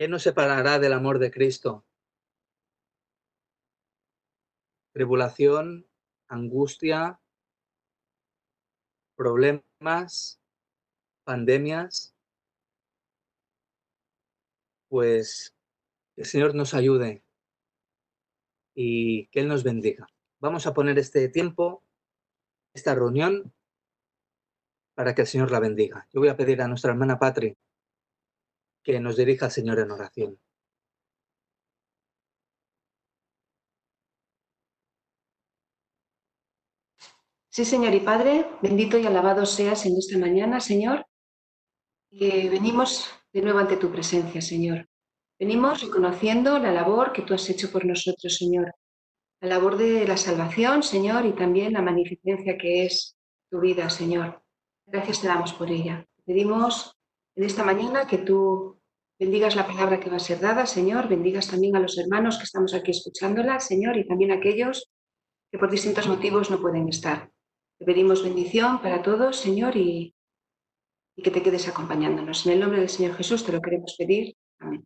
¿Qué nos separará del amor de Cristo? Tribulación, angustia, problemas, pandemias. Pues que el Señor nos ayude y que Él nos bendiga. Vamos a poner este tiempo, esta reunión, para que el Señor la bendiga. Yo voy a pedir a nuestra hermana Patri que nos dirija al Señor en oración. Sí, Señor y Padre, bendito y alabado seas en esta mañana, Señor, que venimos de nuevo ante tu presencia, Señor. Venimos reconociendo la labor que tú has hecho por nosotros, Señor. La labor de la salvación, Señor, y también la magnificencia que es tu vida, Señor. Gracias te damos por ella. Pedimos en esta mañana que tú bendigas la palabra que va a ser dada, Señor. Bendigas también a los hermanos que estamos aquí escuchándola, Señor, y también a aquellos que por distintos motivos no pueden estar. Te pedimos bendición para todos, Señor, y que te quedes acompañándonos. En el nombre del Señor Jesús te lo queremos pedir. Amén.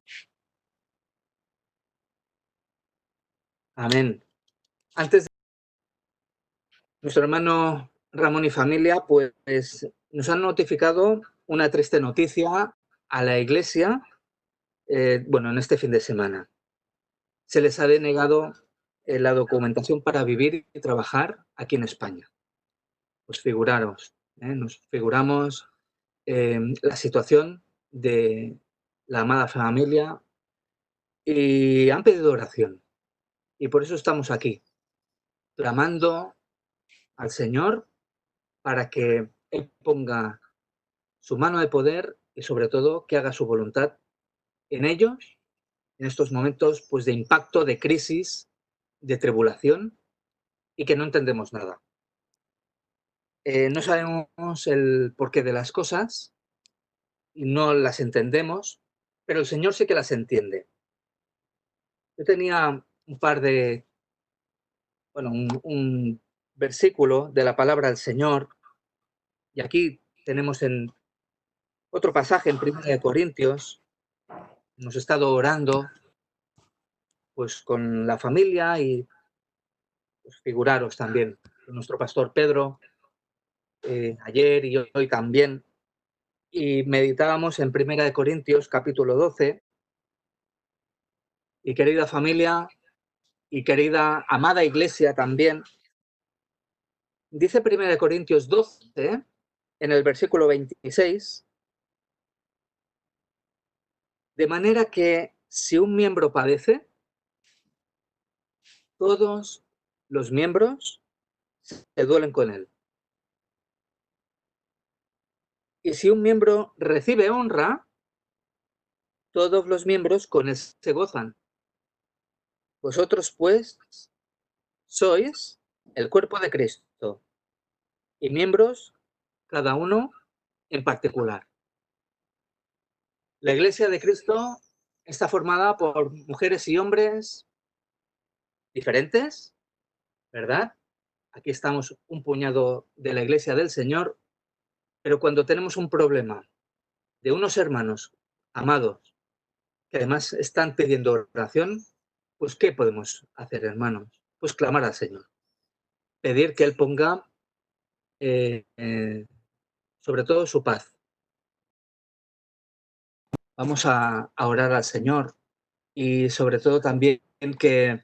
Amén. Antes de nuestro hermano Ramón y familia, pues nos han notificado una triste noticia a la Iglesia, en este fin de semana. Se les ha denegado la documentación para vivir y trabajar aquí en España. Pues nos figuramos la situación de la amada familia y han pedido oración. Y por eso estamos aquí, clamando al Señor para que Él ponga su mano de poder y sobre todo que haga su voluntad en ellos, en estos momentos pues de impacto, de crisis, de tribulación y que no entendemos nada. No sabemos el porqué de las cosas y no las entendemos, pero el Señor sí que las entiende. Yo tenía un versículo de la palabra del Señor, y aquí tenemos en otro pasaje en 1 Corintios. Hemos estado orando pues con la familia y pues, figuraros también con nuestro pastor Pedro ayer y hoy también, y meditábamos en 1 Corintios capítulo 12. Y querida familia y querida amada iglesia también, dice 1 Corintios 12 en el versículo 26, de manera que si un miembro padece, todos los miembros se duelen con él. Y si un miembro recibe honra, todos los miembros con él se gozan. Vosotros, pues, sois el cuerpo de Cristo y miembros cada uno en particular. La Iglesia de Cristo está formada por mujeres y hombres diferentes, ¿verdad? Aquí estamos un puñado de la Iglesia del Señor, pero cuando tenemos un problema de unos hermanos amados que además están pidiendo oración, pues ¿qué podemos hacer, hermanos? Pues clamar al Señor, pedir que Él ponga sobre todo su paz. Vamos a orar al Señor y sobre todo también que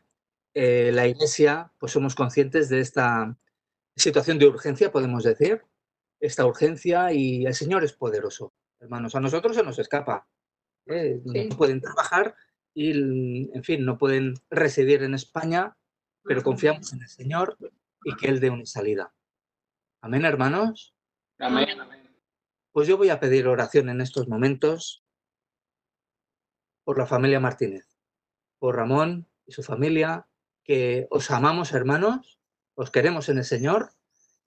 la Iglesia, pues somos conscientes de esta situación de urgencia, podemos decir, esta urgencia, y el Señor es poderoso, hermanos. A nosotros se nos escapa. Sí. No pueden trabajar y, en fin, no pueden residir en España, pero confiamos en el Señor y que Él dé una salida. Amén, hermanos. Amén. Pues yo voy a pedir oración en estos momentos por la familia Martínez, por Ramón y su familia, que os amamos, hermanos, os queremos en el Señor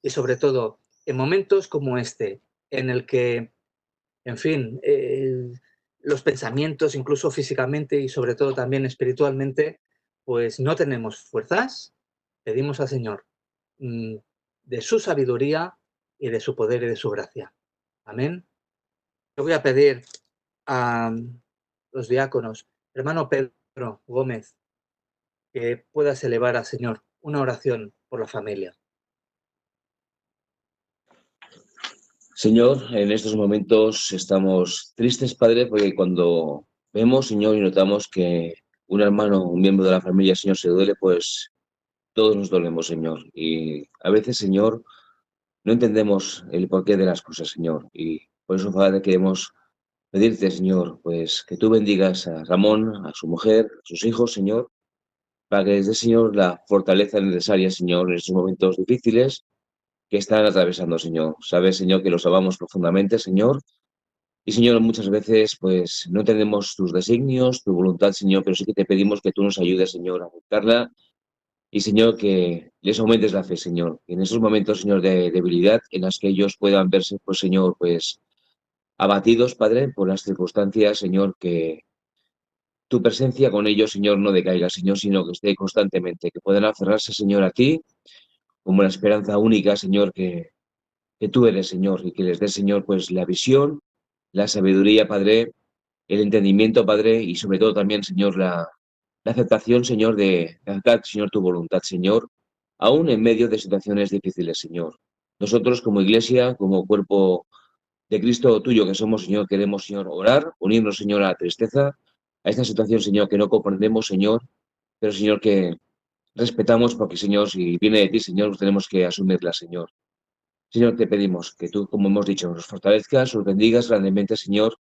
y sobre todo en momentos como este, en el que, en fin, los pensamientos, incluso físicamente y sobre todo también espiritualmente, pues no tenemos fuerzas, pedimos al Señor de su sabiduría y de su poder y de su gracia. Amén. Yo voy a pedir a los diáconos. Hermano Pedro Gómez, que puedas elevar al Señor una oración por la familia. Señor, en estos momentos estamos tristes, Padre, porque cuando vemos, Señor, y notamos que un hermano, un miembro de la familia, Señor, se duele, pues todos nos dolemos, Señor. Y a veces, Señor, no entendemos el porqué de las cosas, Señor. Y por eso, Padre, queremos pedirte, Señor, pues que tú bendigas a Ramón, a su mujer, a sus hijos, Señor, para que les dé, Señor, la fortaleza necesaria, Señor, en estos momentos difíciles que están atravesando, Señor. Sabes, Señor, que los amamos profundamente, Señor. Y, Señor, muchas veces, pues, no entendemos tus designios, tu voluntad, Señor, pero sí que te pedimos que tú nos ayudes, Señor, a aceptarla. Y, Señor, que les aumentes la fe, Señor. Y en esos momentos, Señor, de debilidad, en las que ellos puedan verse, pues, Señor, pues, abatidos, Padre, por las circunstancias, Señor, que tu presencia con ellos, Señor, no decaiga, Señor, sino que esté constantemente, que puedan aferrarse, Señor, a ti, como la esperanza única, Señor, que tú eres, Señor, y que les dé, Señor, pues la visión, la sabiduría, Padre, el entendimiento, Padre, y sobre todo también, Señor, la aceptación, Señor, de aceptar, Señor, tu voluntad, Señor, aún en medio de situaciones difíciles, Señor. Nosotros como iglesia, como cuerpo de Cristo tuyo que somos, Señor, queremos, Señor, orar, unirnos, Señor, a la tristeza, a esta situación, Señor, que no comprendemos, Señor, pero, Señor, que respetamos porque, Señor, si viene de ti, Señor, tenemos que asumirla, Señor. Señor, te pedimos que tú, como hemos dicho, nos fortalezcas, nos bendigas grandemente, Señor,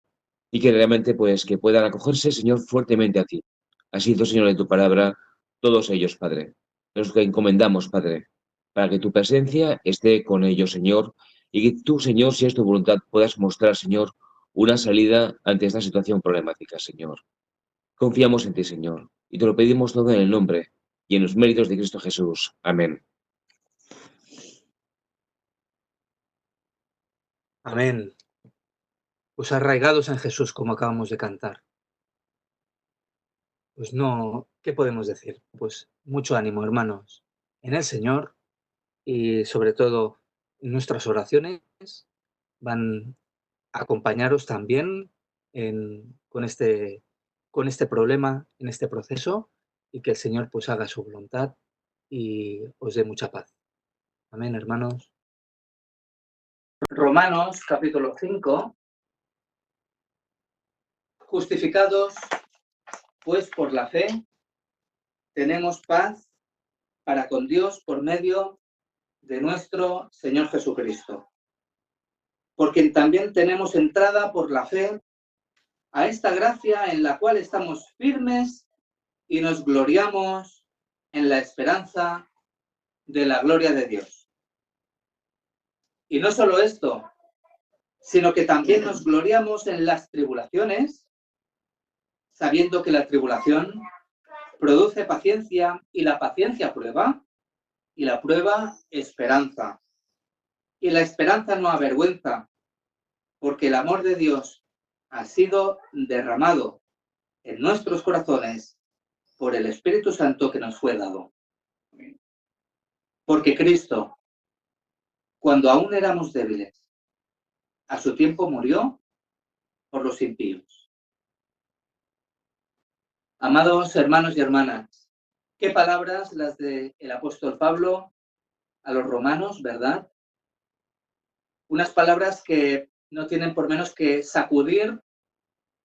y que realmente, pues, que puedan acogerse, Señor, fuertemente a ti. Así, Señor, en tu palabra, todos ellos, Padre, los que encomendamos, Padre, para que tu presencia esté con ellos, Señor, y que tú, Señor, si es tu voluntad, puedas mostrar, Señor, una salida ante esta situación problemática, Señor. Confiamos en ti, Señor, y te lo pedimos todo en el nombre y en los méritos de Cristo Jesús. Amén. Amén. Pues arraigados en Jesús, como acabamos de cantar. Pues no, ¿qué podemos decir? Pues mucho ánimo, hermanos, en el Señor, y sobre todo nuestras oraciones van a acompañaros también con este problema, en este proceso, y que el Señor pues haga su voluntad y os dé mucha paz. Amén, hermanos. Romanos capítulo 5. Justificados pues por la fe, tenemos paz para con Dios por medio de nuestro Señor Jesucristo, por quien también tenemos entrada por la fe a esta gracia en la cual estamos firmes y nos gloriamos en la esperanza de la gloria de Dios. Y no solo esto, sino que también nos gloriamos en las tribulaciones, sabiendo que la tribulación produce paciencia y la paciencia prueba, y la prueba esperanza. Y la esperanza no avergüenza, porque el amor de Dios ha sido derramado en nuestros corazones por el Espíritu Santo que nos fue dado. Porque Cristo, cuando aún éramos débiles, a su tiempo murió por los impíos. Amados hermanos y hermanas, qué palabras las del apóstol Pablo a los romanos, ¿verdad? Unas palabras que no tienen por menos que sacudir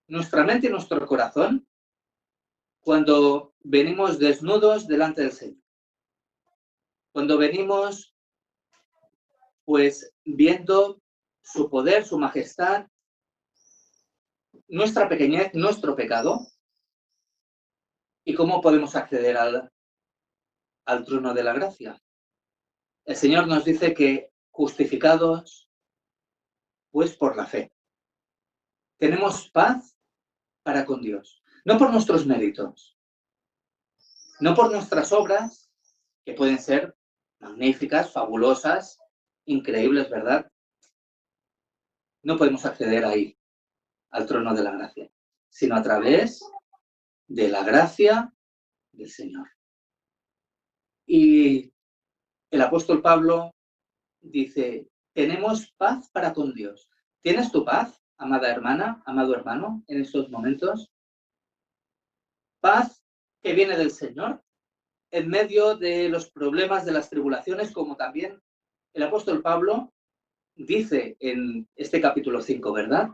nuestra mente y nuestro corazón cuando venimos desnudos delante del Señor. Cuando venimos, pues, viendo su poder, su majestad, nuestra pequeñez, nuestro pecado, y cómo podemos acceder al trono de la gracia. El Señor nos dice que justificados, pues, por la fe. Tenemos paz para con Dios, no por nuestros méritos, no por nuestras obras, que pueden ser magníficas, fabulosas, increíbles, ¿verdad? No podemos acceder ahí, al trono de la gracia, sino a través de la gracia del Señor. Y el apóstol Pablo dice, tenemos paz para con Dios. ¿Tienes tu paz, amada hermana, amado hermano, en estos momentos? Paz que viene del Señor en medio de los problemas, de las tribulaciones, como también el apóstol Pablo dice en este capítulo 5, ¿verdad?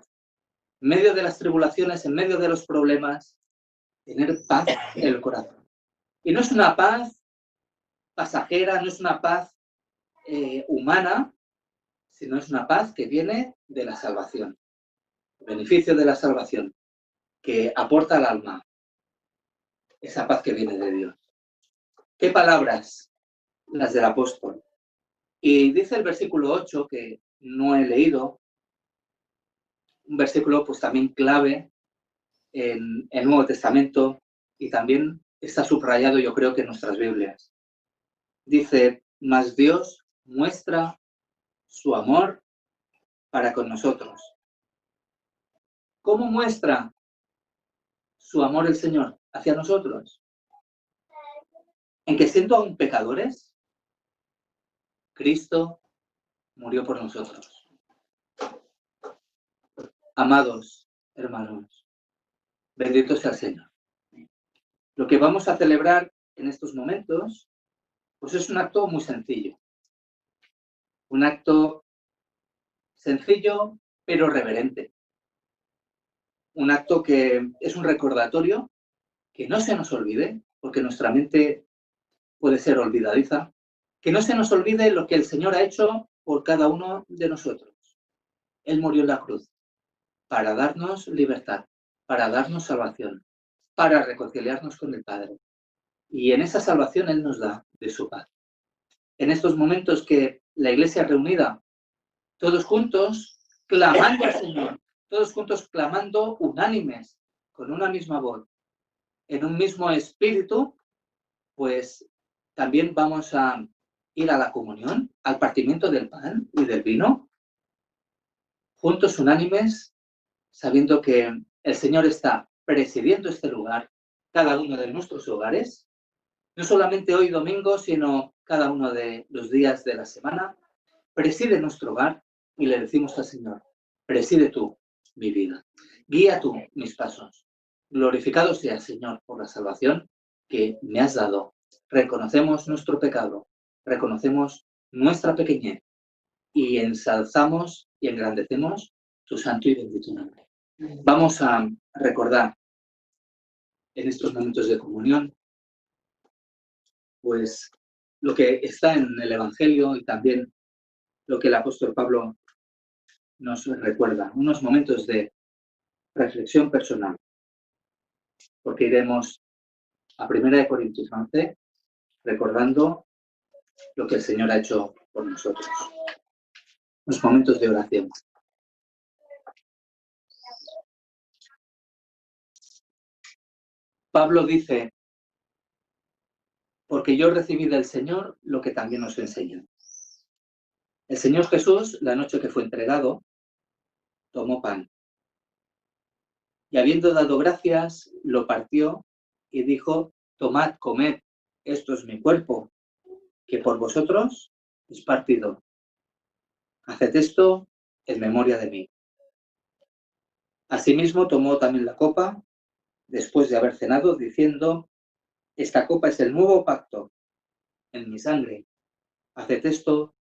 En medio de las tribulaciones, en medio de los problemas, tener paz en el corazón. Y no es una paz pasajera, no es una paz humana, sino es una paz que viene de la salvación, el beneficio de la salvación, que aporta al alma, esa paz que viene de Dios. ¿Qué palabras? Las del apóstol. Y dice el versículo 8, que no he leído, un versículo pues también clave en el Nuevo Testamento y también está subrayado, yo creo, que en nuestras Biblias. Dice, mas Dios muestra su amor para con nosotros. ¿Cómo muestra su amor el Señor hacia nosotros? En que siendo aún pecadores, Cristo murió por nosotros. Amados hermanos, bendito sea el Señor. Lo que vamos a celebrar en estos momentos, pues es un acto muy sencillo. Un acto sencillo, pero reverente. Un acto que es un recordatorio que no se nos olvide, porque nuestra mente puede ser olvidadiza, que no se nos olvide lo que el Señor ha hecho por cada uno de nosotros. Él murió en la cruz para darnos libertad, para darnos salvación, para reconciliarnos con el Padre. Y en esa salvación Él nos da de su paz. En estos momentos que la Iglesia reunida, todos juntos, clamando al Señor, todos juntos clamando unánimes, con una misma voz, en un mismo espíritu, pues también vamos a ir a la comunión, al partimiento del pan y del vino, juntos unánimes, sabiendo que el Señor está presidiendo este lugar, cada uno de nuestros hogares, no solamente hoy domingo, sino cada uno de los días de la semana, preside nuestro hogar y le decimos al Señor, preside tú mi vida, guía tú mis pasos. Glorificado sea, Señor, por la salvación que me has dado. Reconocemos nuestro pecado, reconocemos nuestra pequeñez y ensalzamos y engrandecemos tu santo y bendito nombre. Vamos a recordar en estos momentos de comunión, pues lo que está en el Evangelio y también lo que el apóstol Pablo nos recuerda, unos momentos de reflexión personal, porque iremos a 1 Corintios 11 recordando lo que el Señor ha hecho por nosotros. Unos momentos de oración. Pablo dice, porque yo recibí del Señor lo que también os enseño. El Señor Jesús, la noche que fue entregado, tomó pan y habiendo dado gracias, lo partió y dijo, tomad, comed, esto es mi cuerpo, que por vosotros es partido. Haced esto en memoria de mí. Asimismo tomó también la copa, después de haber cenado, diciendo, esta copa es el nuevo pacto en mi sangre. Haced esto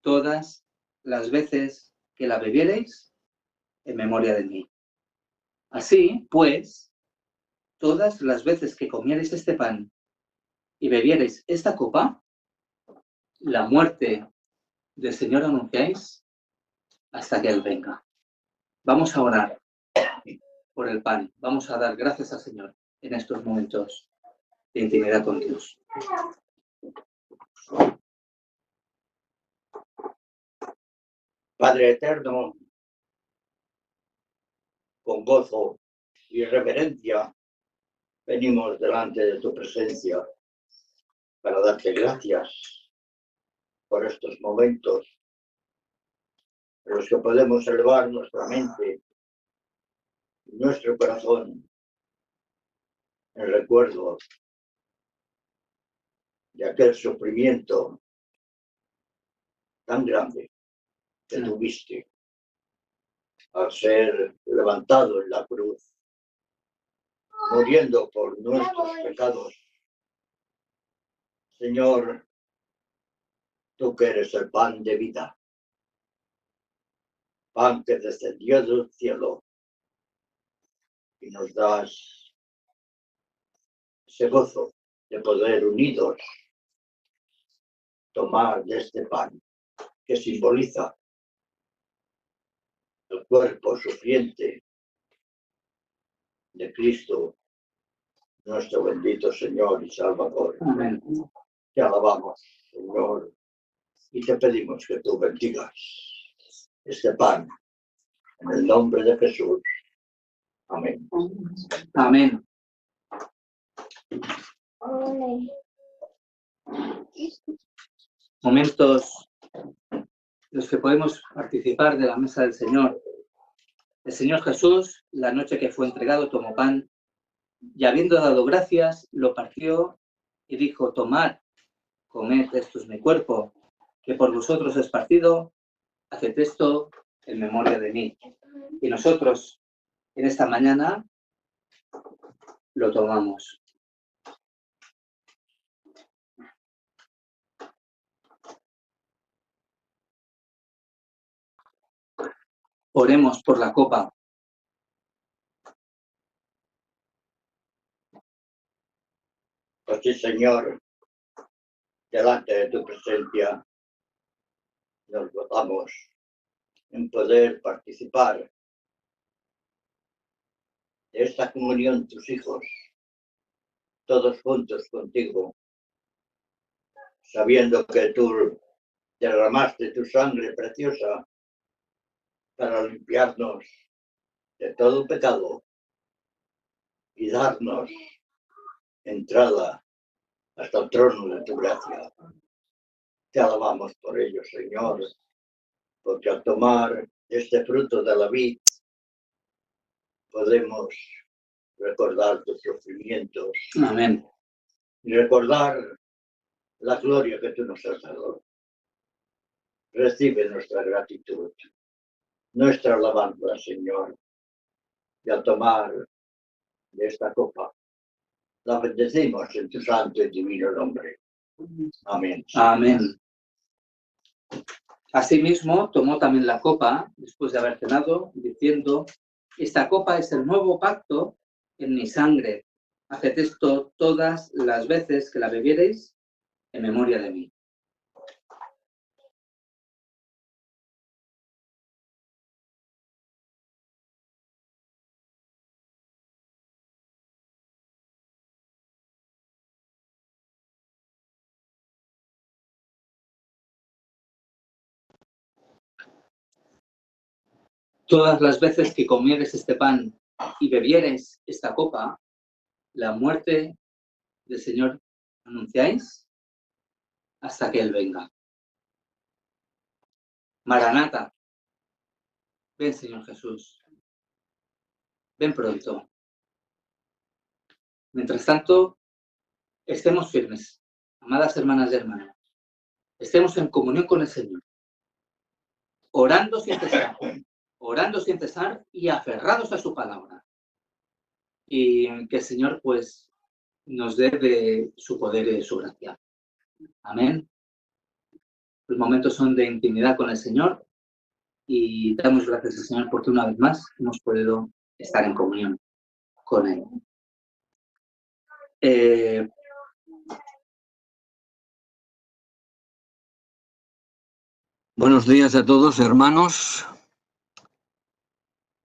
todas las veces que la bebiereis en memoria de mí. Así, pues, todas las veces que comiereis este pan y bebiereis esta copa, la muerte del Señor anunciáis hasta que Él venga. Vamos a orar por el pan. Vamos a dar gracias al Señor en estos momentos de intimidad con Dios. Padre eterno, con gozo y reverencia venimos delante de tu presencia para darte gracias por estos momentos en los que podemos elevar nuestra mente y nuestro corazón en recuerdo de aquel sufrimiento tan grande que tuviste al ser levantado en la cruz muriendo por nuestros pecados. Señor, tú que eres el pan de vida, pan que descendió del cielo y nos das ese gozo de poder unidos tomar de este pan que simboliza el cuerpo sufriente de Cristo, nuestro bendito Señor y Salvador. Amén. Te alabamos, Señor, y te pedimos que tú bendigas este pan en el nombre de Jesús. Amén. Amén. Momentos en los que podemos participar de la mesa del Señor. El Señor Jesús, la noche que fue entregado, tomó pan y habiendo dado gracias, lo partió y dijo: tomad, comed, esto es mi cuerpo, que por vosotros es partido, haced esto en memoria de mí. Y nosotros, en esta mañana, lo tomamos. Oremos por la copa. Así, Señor, delante de tu presencia, nos gozamos en poder participar de esta comunión, tus hijos, todos juntos contigo, sabiendo que tú derramaste tu sangre preciosa para limpiarnos de todo pecado y darnos entrada hasta el trono de tu gracia. Te alabamos por ello, Señor, porque al tomar este fruto de la vid podemos recordar tus sufrimientos Amén. y recordar la gloria que tú nos has dado. Recibe nuestra gratitud, nuestra alabanza, Señor, y al tomar de esta copa, la bendecimos en tu santo y divino nombre. Amén. Amén. Asimismo, tomó también la copa, después de haber cenado, diciendo: esta copa es el nuevo pacto en mi sangre. Haced esto todas las veces que la bebiereis en memoria de mí. Todas las veces que comiereis este pan y bebiereis esta copa, la muerte del Señor anunciáis hasta que Él venga. Maranata, ven, Señor Jesús, ven pronto. Mientras tanto, estemos firmes, amadas hermanas y hermanos. Estemos en comunión con el Señor, orando sin cesar y aferrados a su palabra. Y que el Señor, pues, nos dé de su poder y de su gracia. Amén. Los momentos son de intimidad con el Señor y damos gracias al Señor porque una vez más hemos podido estar en comunión con Él. Buenos días a todos, hermanos.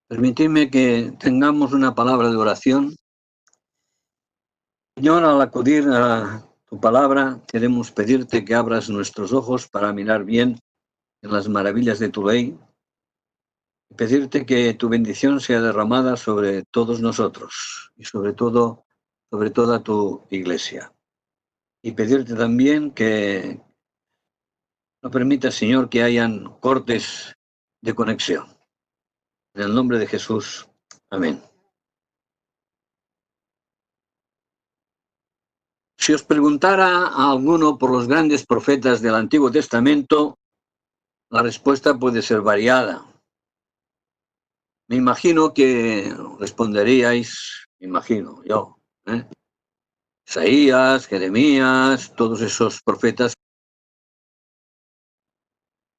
Permitidme que tengamos una palabra de oración. Señor, al acudir a tu palabra, queremos pedirte que abras nuestros ojos para mirar bien en las maravillas de tu ley y pedirte que tu bendición sea derramada sobre todos nosotros y sobre toda tu iglesia. Y pedirte también que no permitas, Señor, que hayan cortes de conexión. En el nombre de Jesús. Amén. Si os preguntara a alguno por los grandes profetas del Antiguo Testamento, la respuesta puede ser variada. Me imagino que responderíais me imagino yo. Isaías, Jeremías, todos esos profetas.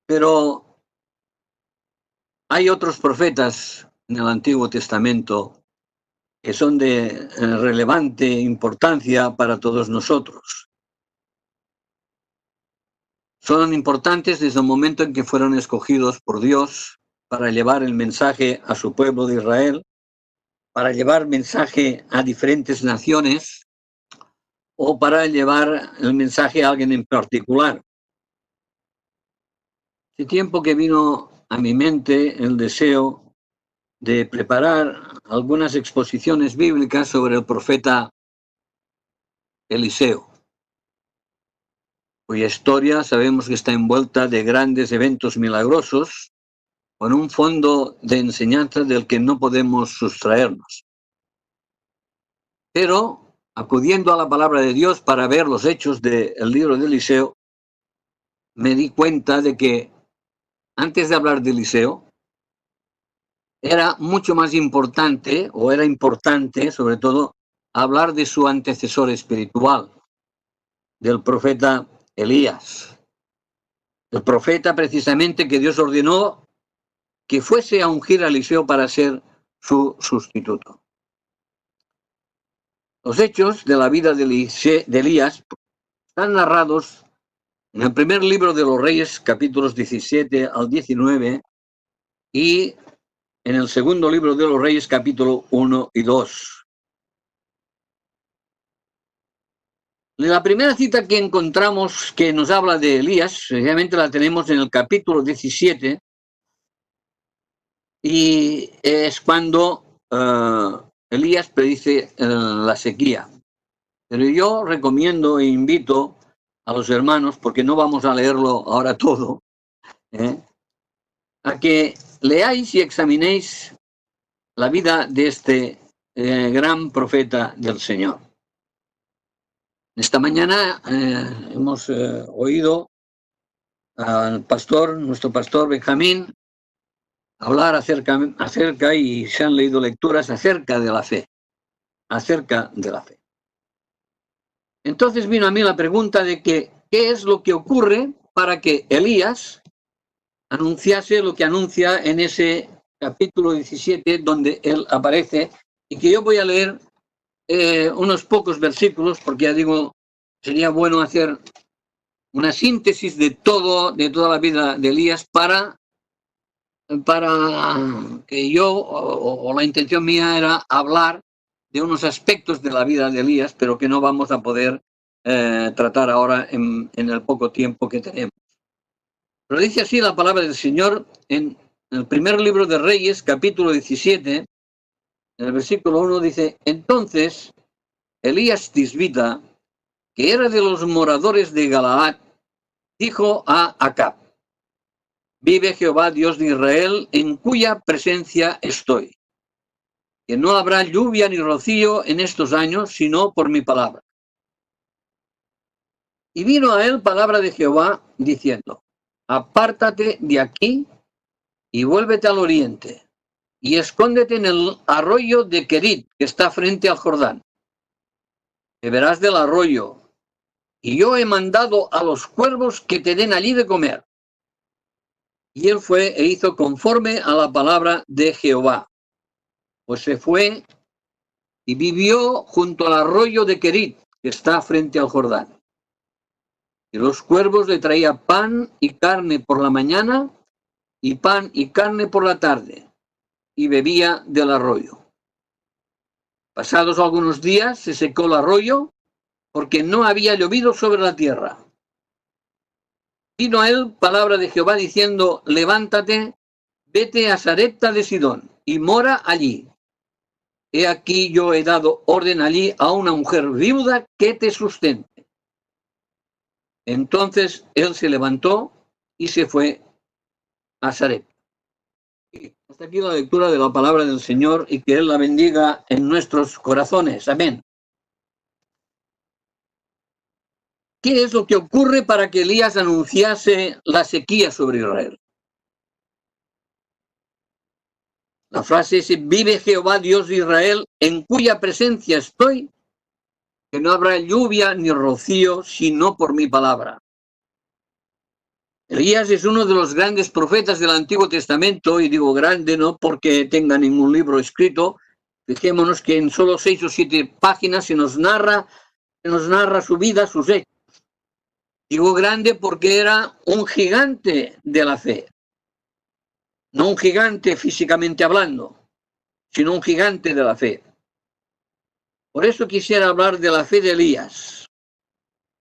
Pero hay otros profetas en el Antiguo Testamento que son de relevante importancia para todos nosotros. Son importantes desde el momento en que fueron escogidos por Dios para llevar el mensaje a su pueblo de Israel, para llevar mensaje a diferentes naciones o para llevar el mensaje a alguien en particular. Hace tiempo que vino a mi mente el deseo de preparar algunas exposiciones bíblicas sobre el profeta Eliseo, cuya historia sabemos que está envuelta de grandes eventos milagrosos, con un fondo de enseñanza del que no podemos sustraernos. Pero, acudiendo a la palabra de Dios para ver los hechos del libro de Eliseo, me di cuenta de que, antes de hablar de Eliseo, era mucho más importante, o era importante, sobre todo, hablar de su antecesor espiritual, del profeta Elías. El profeta, precisamente, que Dios ordenó que fuese a ungir a Eliseo para ser su sustituto. Los hechos de la vida de Elías están narrados en el primer libro de los Reyes, capítulos 17 al 19, y en el segundo libro de los Reyes, capítulo 1 y 2. La primera cita que encontramos que nos habla de Elías, realmente la tenemos en el capítulo 17, y es cuando Elías predice la sequía. Pero yo recomiendo e invito a los hermanos, porque no vamos a leerlo ahora todo, a que leáis y examinéis la vida de este gran profeta del Señor. Esta mañana hemos oído al pastor, nuestro pastor Benjamín, hablar acerca y se han leído lecturas acerca de la fe, Entonces vino a mí la pregunta de que qué es lo que ocurre para que Elías anunciase lo que anuncia en ese capítulo 17 donde él aparece, y que yo voy a leer unos pocos versículos, porque ya digo, sería bueno hacer una síntesis de toda la vida de Elías para que yo, o la intención mía era hablar de unos aspectos de la vida de Elías, pero que no vamos a poder tratar ahora en el poco tiempo que tenemos. Pero dice así la palabra del Señor en el primer libro de Reyes, capítulo 17, en el versículo 1 dice: entonces Elías Tisbita, que era de los moradores de Galaad, dijo a Acab: vive Jehová Dios de Israel, en cuya presencia estoy, que no habrá lluvia ni rocío en estos años, sino por mi palabra. Y vino a él palabra de Jehová, diciendo: apártate de aquí y vuélvete al oriente, y escóndete en el arroyo de Querit, que está frente al Jordán. Beberás del arroyo, y yo he mandado a los cuervos que te den allí de comer. Y él fue e hizo conforme a la palabra de Jehová. Pues se fue y vivió junto al arroyo de Querit, que está frente al Jordán. Y los cuervos le traían pan y carne por la mañana, y pan y carne por la tarde, y bebía del arroyo. Pasados algunos días se secó el arroyo, porque no había llovido sobre la tierra. Vino a él palabra de Jehová diciendo: levántate, vete a Sarepta de Sidón, y mora allí. He aquí yo he dado orden allí a una mujer viuda que te sustente. Entonces él se levantó y se fue a Sarepta. Hasta aquí la lectura de la palabra del Señor, y que Él la bendiga en nuestros corazones. Amén. ¿Qué es lo que ocurre para que Elías anunciase la sequía sobre Israel? La frase es: vive Jehová Dios de Israel, en cuya presencia estoy, que no habrá lluvia ni rocío, sino por mi palabra. Elías es uno de los grandes profetas del Antiguo Testamento, y digo grande no porque tenga ningún libro escrito. Fijémonos que en solo 6 o 7 páginas se nos narra su vida, sus hechos. Digo grande porque era un gigante de la fe. No un gigante físicamente hablando, sino un gigante de la fe. Por eso quisiera hablar de la fe de Elías.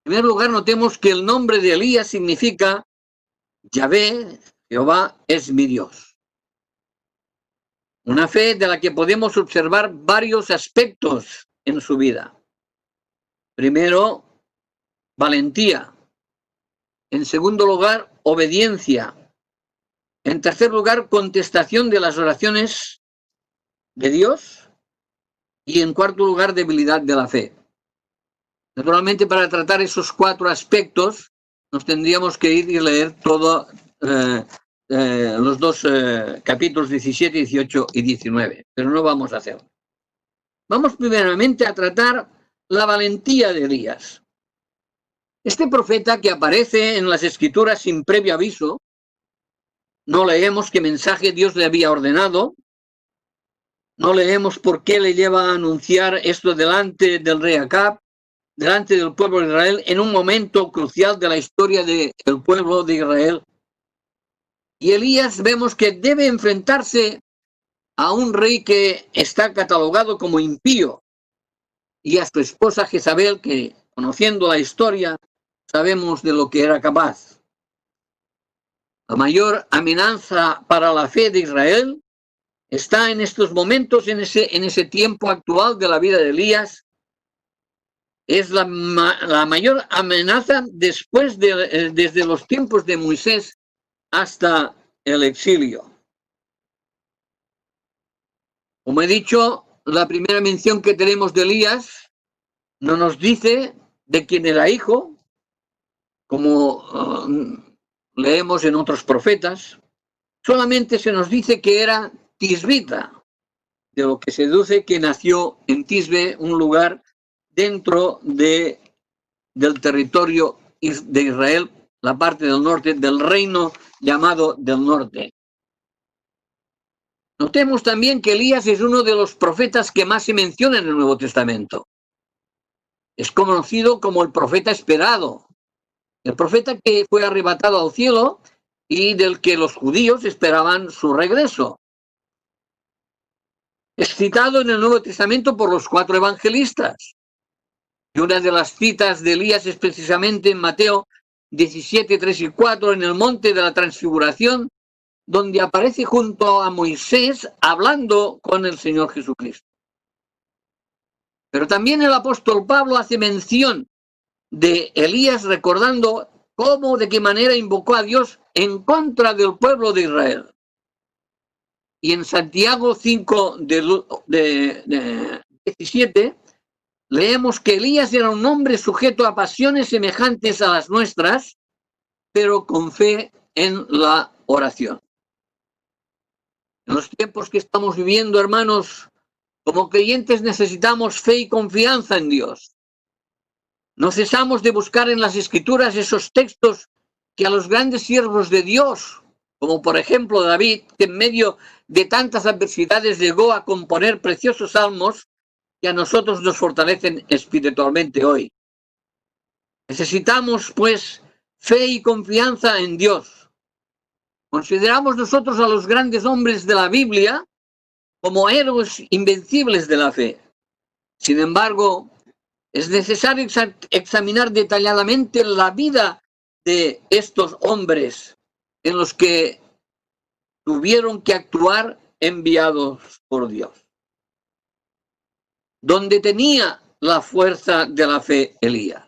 En primer lugar, notemos que el nombre de Elías significa Yahvé, Jehová es mi Dios. Una fe de la que podemos observar varios aspectos en su vida. Primero, valentía. En segundo lugar, obediencia. En tercer lugar, contestación de las oraciones de Dios. Y en cuarto lugar, debilidad de la fe. Naturalmente, para tratar esos 4 aspectos, nos tendríamos que ir y leer todos los 2 capítulos 17, 18 y 19, pero no vamos a hacerlo. Vamos primeramente a tratar la valentía de Elías. Este profeta que aparece en las Escrituras sin previo aviso, no leemos qué mensaje Dios le había ordenado, no leemos por qué le lleva a anunciar esto delante del rey Acab, delante del pueblo de Israel, en un momento crucial de la historia del pueblo de Israel. Y Elías vemos que debe enfrentarse a un rey que está catalogado como impío, y a su esposa Jezabel, que, conociendo la historia, sabemos de lo que era capaz. La mayor amenaza para la fe de Israel está en estos momentos, en ese tiempo actual de la vida de Elías. Es la mayor amenaza desde los tiempos de Moisés hasta el exilio. Como he dicho, la primera mención que tenemos de Elías no nos dice de quién era hijo, como leemos en otros profetas. Solamente se nos dice que era tisbita, de lo que se deduce que nació en Tisbe, un lugar dentro del territorio de Israel, la parte del norte, del reino llamado del norte. Notemos también que Elías es uno de los profetas que más se menciona en el Nuevo Testamento. Es conocido como el profeta esperado, el profeta que fue arrebatado al cielo y del que los judíos esperaban su regreso. Es citado en el Nuevo Testamento por los 4 evangelistas. Y una de las citas de Elías es precisamente en Mateo 17, 3 y 4, en el monte de la transfiguración, donde aparece junto a Moisés hablando con el Señor Jesucristo. Pero también el apóstol Pablo hace mención de Elías, recordando cómo, de qué manera invocó a Dios en contra del pueblo de Israel. Y en Santiago 5, 17, leemos que Elías era un hombre sujeto a pasiones semejantes a las nuestras, pero con fe en la oración. En los tiempos que estamos viviendo, hermanos, como creyentes necesitamos fe y confianza en Dios. No cesamos de buscar en las Escrituras esos textos que a los grandes siervos de Dios, como por ejemplo David, que en medio de tantas adversidades llegó a componer preciosos salmos que a nosotros nos fortalecen espiritualmente hoy. Necesitamos, pues, fe y confianza en Dios. Consideramos nosotros a los grandes hombres de la Biblia como héroes invencibles de la fe. Sin embargo, es necesario examinar detalladamente la vida de estos hombres en los que tuvieron que actuar enviados por Dios. Donde tenía la fuerza de la fe Elías.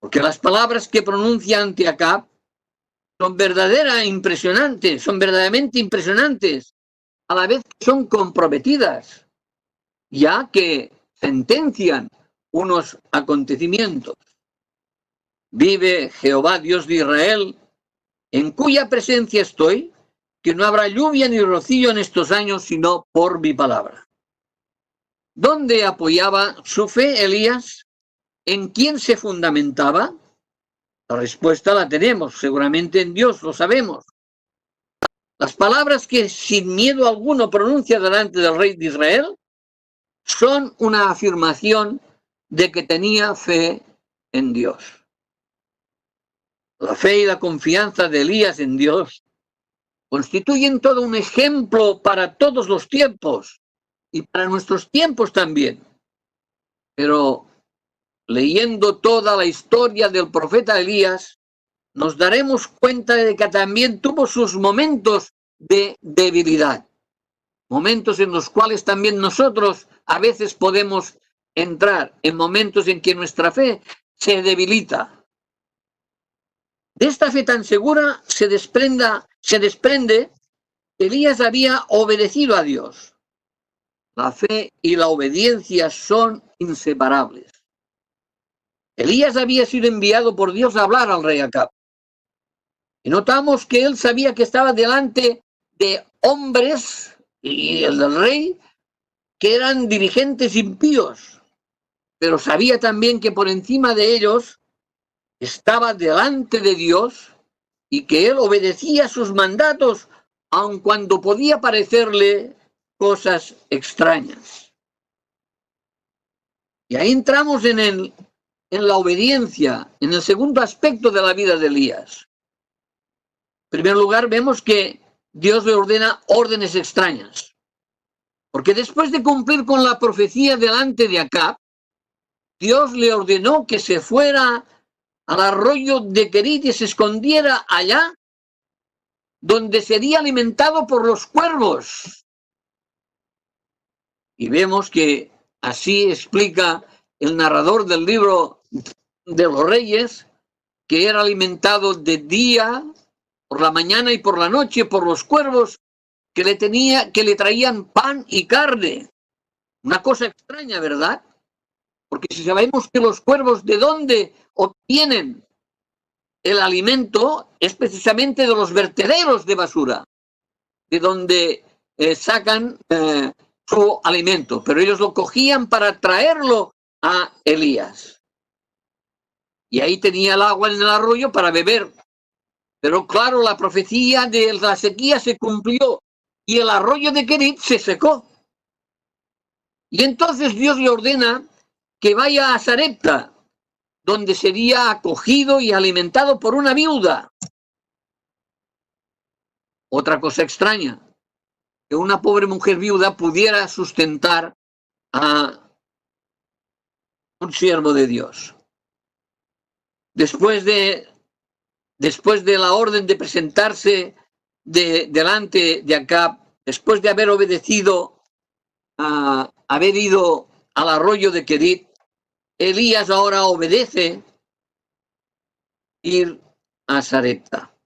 Porque las palabras que pronuncia ante Acab son verdaderamente impresionantes, a la vez que son comprometidas, ya que sentencian unos acontecimientos. Vive Jehová Dios de Israel, en cuya presencia estoy, que no habrá lluvia ni rocío en estos años, sino por mi palabra. ¿Dónde apoyaba su fe Elías? ¿En quién se fundamentaba? La respuesta la tenemos, seguramente en Dios, lo sabemos. Las palabras que sin miedo alguno pronuncia delante del rey de Israel son una afirmación de que tenía fe en Dios. La fe y la confianza de Elías en Dios constituyen todo un ejemplo para todos los tiempos y para nuestros tiempos también. Pero leyendo toda la historia del profeta Elías, nos daremos cuenta de que también tuvo sus momentos de debilidad, momentos en los cuales también nosotros a veces podemos entrar en momentos en que nuestra fe se debilita. De esta fe tan segura se desprende que Elías había obedecido a Dios. La fe y la obediencia son inseparables. Elías había sido enviado por Dios a hablar al rey Acab. Y notamos que él sabía que estaba delante de hombres y el del rey que eran dirigentes impíos, pero sabía también que por encima de ellos estaba delante de Dios y que él obedecía sus mandatos aun cuando podía parecerle cosas extrañas. Y ahí entramos en la obediencia, en el segundo aspecto de la vida de Elías. En primer lugar, vemos que Dios le ordena órdenes extrañas. Porque después de cumplir con la profecía delante de Acab, Dios le ordenó que se fuera al arroyo de Querit y se escondiera allá, donde sería alimentado por los cuervos. Y vemos que así explica el narrador del libro de los Reyes, que era alimentado de día, por la mañana y por la noche, por los cuervos que le traían pan y carne. Una cosa extraña, ¿verdad? Porque si sabemos que los cuervos de dónde obtienen el alimento, es precisamente de los vertederos de basura, de donde sacan su alimento. Pero ellos lo cogían para traerlo a Elías. Y ahí tenía el agua en el arroyo para beber. Pero claro, la profecía de la sequía se cumplió y el arroyo de Querit se secó. Y entonces Dios le ordena que vaya a Sarepta, donde sería acogido y alimentado por una viuda. Otra cosa extraña, que una pobre mujer viuda pudiera sustentar a un siervo de Dios. Después de la orden de presentarse delante de Acab, después de haber obedecido, haber ido al arroyo de Querit, Elías ahora obedece ir a Sarepta.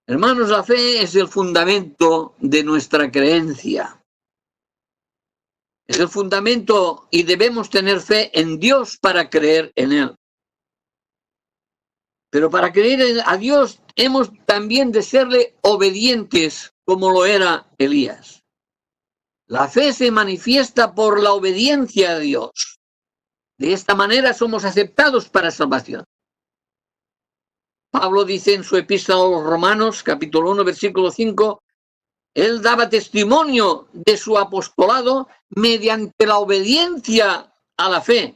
Hermanos, la fe es el fundamento de nuestra creencia. Es el fundamento y debemos tener fe en Dios para creer en Él. Pero para creer a Dios hemos también de serle obedientes como lo era Elías. La fe se manifiesta por la obediencia a Dios. De esta manera somos aceptados para salvación. Pablo dice en su epístola a los Romanos, capítulo 1, versículo 5, él daba testimonio de su apostolado mediante la obediencia a la fe,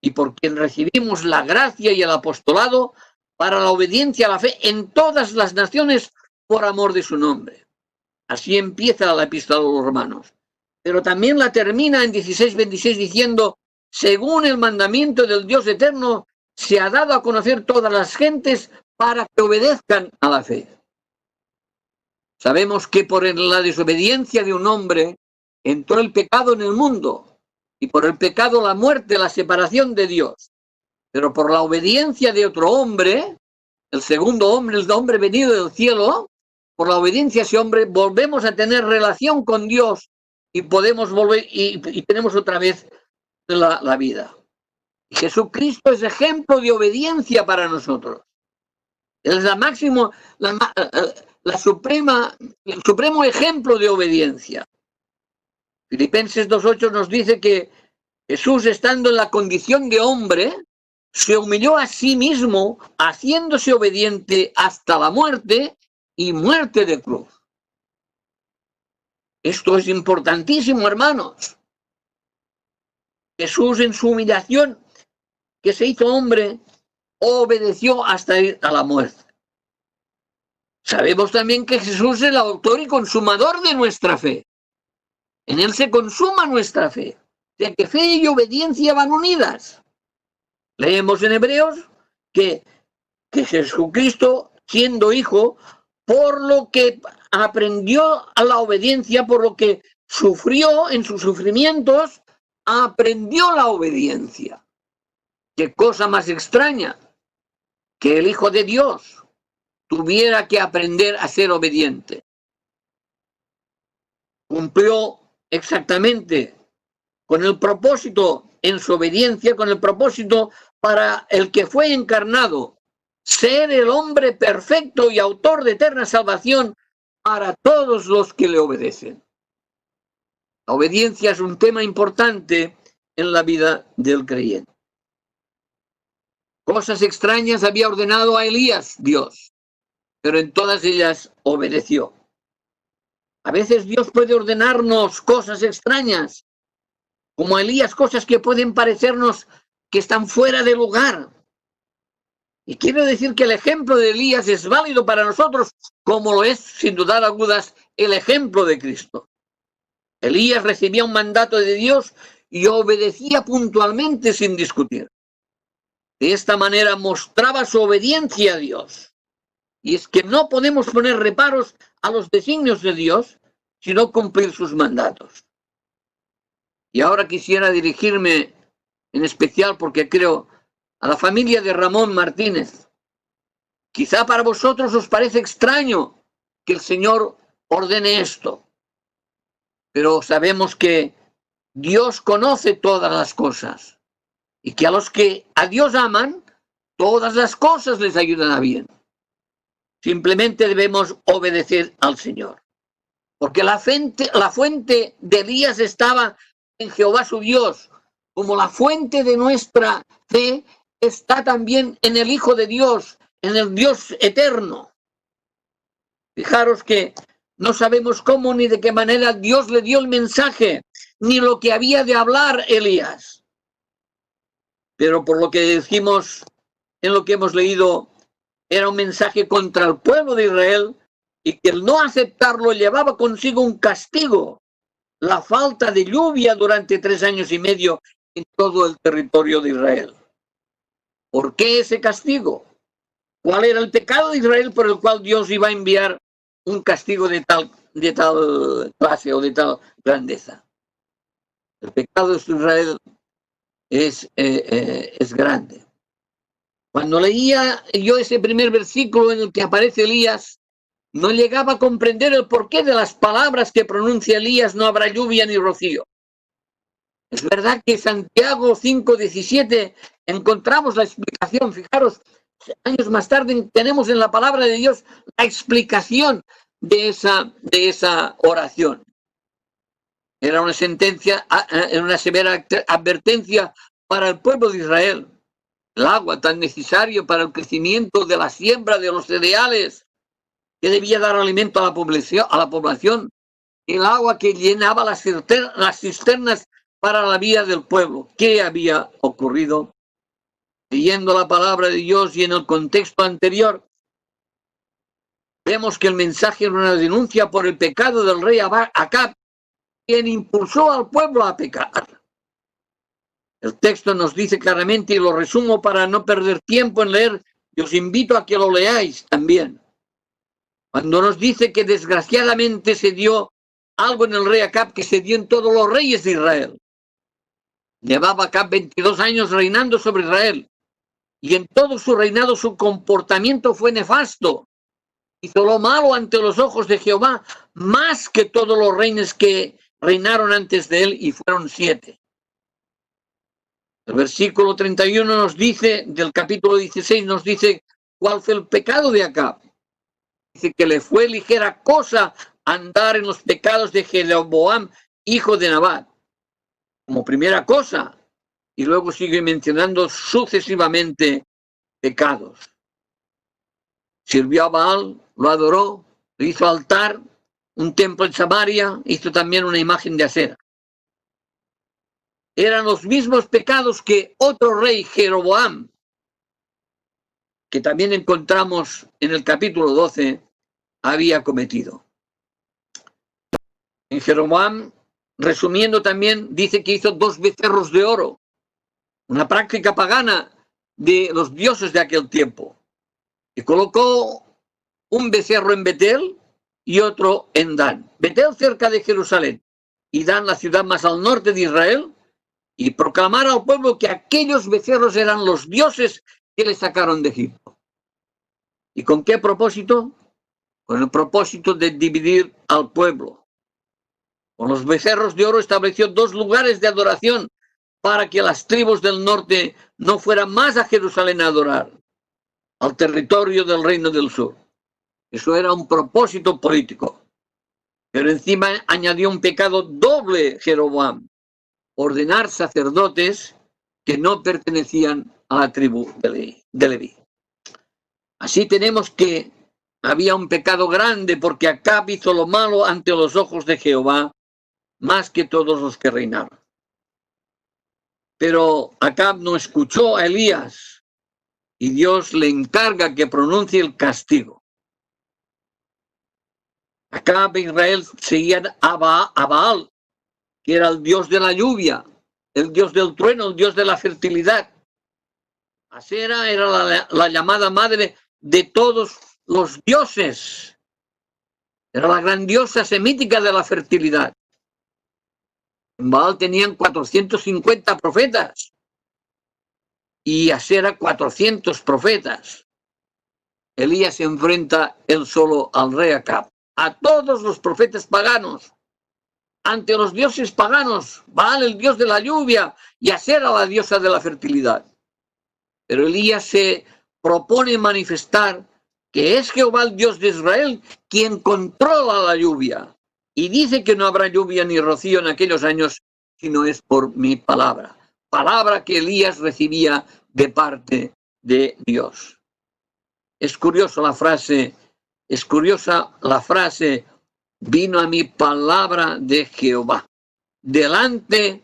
y por quien recibimos la gracia y el apostolado para la obediencia a la fe en todas las naciones por amor de su nombre. Así empieza la epístola a los Romanos. Pero también la termina en 16:26 diciendo, según el mandamiento del Dios eterno, se ha dado a conocer todas las gentes para que obedezcan a la fe. Sabemos que por la desobediencia de un hombre entró el pecado en el mundo y por el pecado la muerte, la separación de Dios. Pero por la obediencia de otro hombre, el segundo hombre, el hombre venido del cielo, por la obediencia a ese hombre volvemos a tener relación con Dios y podemos volver y tenemos otra vez la vida. Y Jesucristo es ejemplo de obediencia para nosotros. Es el supremo ejemplo de obediencia. Filipenses 2:8 nos dice que Jesús, estando en la condición de hombre, se humilló a sí mismo, haciéndose obediente hasta la muerte y muerte de cruz. Esto es importantísimo, hermanos. Jesús, en su humillación, que se hizo hombre, obedeció hasta ir a la muerte. Sabemos también que Jesús es el autor y consumador de nuestra fe. En él se consuma nuestra fe. De que fe y obediencia van unidas. Leemos en Hebreos que Jesucristo, siendo hijo, por lo que aprendió a la obediencia, por lo que sufrió en sus sufrimientos, aprendió la obediencia. Qué cosa más extraña que el Hijo de Dios tuviera que aprender a ser obediente. Cumplió exactamente con el propósito en su obediencia, con el propósito para el que fue encarnado, ser el hombre perfecto y autor de eterna salvación para todos los que le obedecen. La obediencia es un tema importante en la vida del creyente. Cosas extrañas había ordenado a Elías Dios, pero en todas ellas obedeció. A veces Dios puede ordenarnos cosas extrañas, como a Elías, cosas que pueden parecernos que están fuera de lugar. Y quiero decir que el ejemplo de Elías es válido para nosotros, como lo es, sin dudar algunas, el ejemplo de Cristo. Elías recibía un mandato de Dios y obedecía puntualmente sin discutir. De esta manera mostraba su obediencia a Dios. Y es que no podemos poner reparos a los designios de Dios, sino cumplir sus mandatos. Y ahora quisiera dirigirme en especial, porque creo, a la familia de Ramón Martínez. Quizá para vosotros os parece extraño que el Señor ordene esto, pero sabemos que Dios conoce todas las cosas y que a los que a Dios aman, todas las cosas les ayudan a bien. Simplemente debemos obedecer al Señor, porque la fuente de Elías estaba en Jehová su Dios, como la fuente de nuestra fe está también en el Hijo de Dios, en el Dios eterno. Fijaros que no sabemos cómo ni de qué manera Dios le dio el mensaje, ni lo que había de hablar Elías. Pero por lo que decimos en lo que hemos leído, era un mensaje contra el pueblo de Israel y que el no aceptarlo llevaba consigo un castigo, la falta de lluvia durante 3 años y medio en todo el territorio de Israel. ¿Por qué ese castigo? ¿Cuál era el pecado de Israel por el cual Dios iba a enviar un castigo de tal clase o de tal grandeza? El pecado de Israel es grande. Cuando leía yo ese primer versículo en el que aparece Elías, no llegaba a comprender el porqué de las palabras que pronuncia Elías: no habrá lluvia ni rocío. Es verdad que Santiago 5:17 encontramos la explicación. Fijaros, años más tarde tenemos en la palabra de Dios la explicación de esa oración. Era una sentencia, una severa advertencia para el pueblo de Israel. El agua tan necesario para el crecimiento de la siembra de los cereales, que debía dar alimento a la población. El agua que llenaba las cisternas para la vida del pueblo. ¿Qué había ocurrido? Leyendo la palabra de Dios y en el contexto anterior, vemos que el mensaje era una denuncia por el pecado del rey Acab, quien impulsó al pueblo a pecar. El texto nos dice claramente, y lo resumo para no perder tiempo en leer, y os invito a que lo leáis también. Cuando nos dice que desgraciadamente se dio algo en el rey Acab que se dio en todos los reyes de Israel. Llevaba Acab 22 años reinando sobre Israel, y en todo su reinado su comportamiento fue nefasto. Hizo lo malo ante los ojos de Jehová, más que todos los reyes que reinaron antes de él, y fueron 7. El versículo 31 nos dice, del capítulo 16, nos dice: ¿Cuál fue el pecado de Acab? Dice que le fue ligera cosa andar en los pecados de Jeroboam, hijo de Nabat, como primera cosa. Y luego sigue mencionando sucesivamente pecados. Sirvió a Baal, lo adoró, le hizo altar, un templo en Samaria, hizo también una imagen de acera. Eran los mismos pecados que otro rey, Jeroboam, que también encontramos en el capítulo 12, había cometido. En Jeroboam, resumiendo también, dice que hizo 2 becerros de oro, una práctica pagana de los dioses de aquel tiempo, y colocó un becerro en Betel y otro en Dan. Betel cerca de Jerusalén y Dan la ciudad más al norte de Israel, y proclamar al pueblo que aquellos becerros eran los dioses que le sacaron de Egipto. ¿Y con qué propósito? Con el propósito de dividir al pueblo. Con los becerros de oro estableció 2 lugares de adoración para que las tribus del norte no fueran más a Jerusalén a adorar, al territorio del reino del sur. Eso era un propósito político. Pero encima añadió un pecado doble Jeroboam: ordenar sacerdotes que no pertenecían a la tribu de Leví. Así tenemos que había un pecado grande porque Acab hizo lo malo ante los ojos de Jehová más que todos los que reinaron. Pero Acab no escuchó a Elías y Dios le encarga que pronuncie el castigo. Acab e Israel seguían a Baal, que era el dios de la lluvia, el dios del trueno, el dios de la fertilidad. Asera era la llamada madre de todos los dioses. Era la gran diosa semítica de la fertilidad. En Baal tenían 450 profetas y Asera 400 profetas. Elías se enfrenta él solo al rey Acab, a todos los profetas paganos, ante los dioses paganos, Baal el dios de la lluvia y Asera la diosa de la fertilidad. Pero Elías se propone manifestar que es Jehová el Dios de Israel quien controla la lluvia. Y dice que no habrá lluvia ni rocío en aquellos años, sino es por mi palabra. Palabra que Elías recibía de parte de Dios. Es curiosa la frase, vino a mi palabra de Jehová. Delante,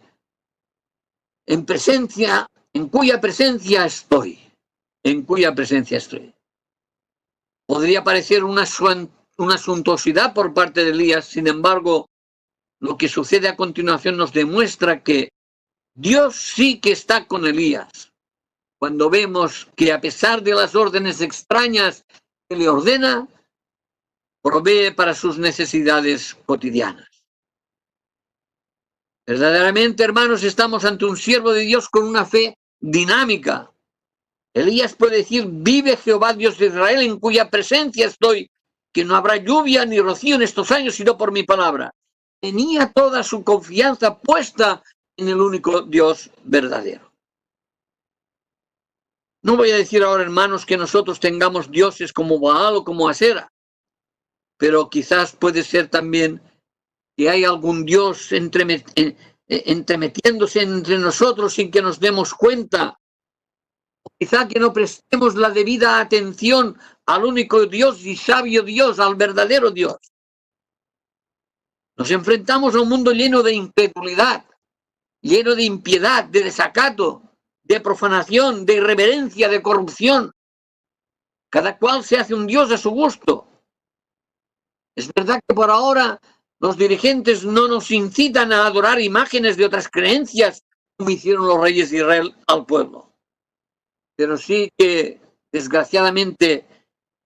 en presencia, en cuya presencia estoy. En cuya presencia estoy. Podría parecer una suntuosidad por parte de Elías, sin embargo, lo que sucede a continuación nos demuestra que Dios sí que está con Elías. Cuando vemos que a pesar de las órdenes extrañas que le ordena, provee para sus necesidades cotidianas. Verdaderamente, hermanos, estamos ante un siervo de Dios con una fe dinámica. Elías puede decir: vive Jehová Dios de Israel, en cuya presencia estoy, que no habrá lluvia ni rocío en estos años, sino por mi palabra. Tenía toda su confianza puesta en el único Dios verdadero. No voy a decir ahora, hermanos, que nosotros tengamos dioses como Baal o como Asera, pero quizás puede ser también que hay algún dios entremetiéndose entre nosotros sin que nos demos cuenta. Quizá que no prestemos la debida atención al único Dios y sabio Dios, al verdadero Dios. Nos enfrentamos a un mundo lleno de incredulidad, lleno de impiedad, de desacato, de profanación, de irreverencia, de corrupción. Cada cual se hace un Dios a su gusto. Es verdad que por ahora los dirigentes no nos incitan a adorar imágenes de otras creencias, como hicieron los reyes de Israel al pueblo. Pero sí que, desgraciadamente,